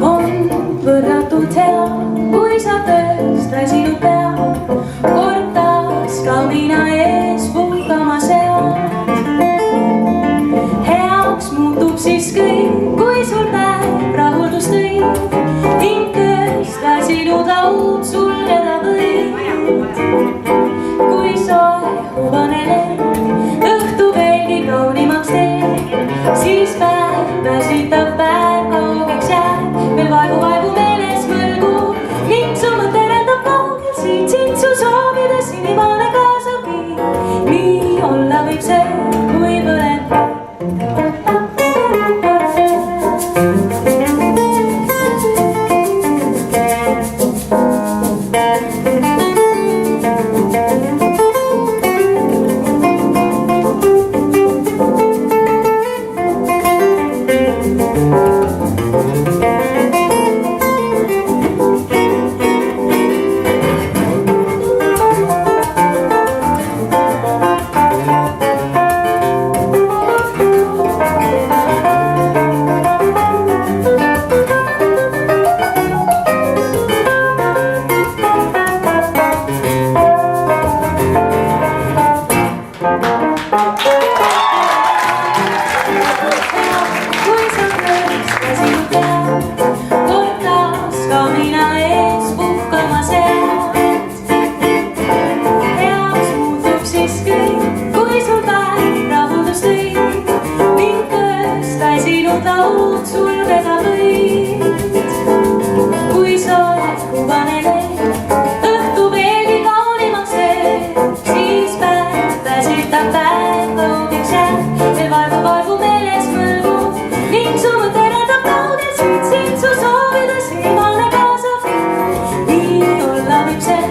on võrratult hea, kui sa tööst väsinud pea kord taas kaunina ees puhkama sead. Heaks muutub siis kõik, kui sul päev rahuldust tõid ning tööst väsinud laud sulgeda võid. Kui soe hubane lend õhtu veelgi kaunimaks teeb, siis päev väsitav päev kaugeks jääb. Veel vaevu meeles mõlgub ning su mõte lendab kaugel siit su soovides sinimane kaasab viib. Nii olla võib see, kui põleb. Laud sulgeda võid, kui soe hubane lend õhtu veelgi kaunimaks teeb, siis päev väsitav päev kaugeks jääb. Veel vaevu meeles mõlgub ning su mõte lendab kaugel siit su soovides sinimane kaasab viib. Nii olla võib see,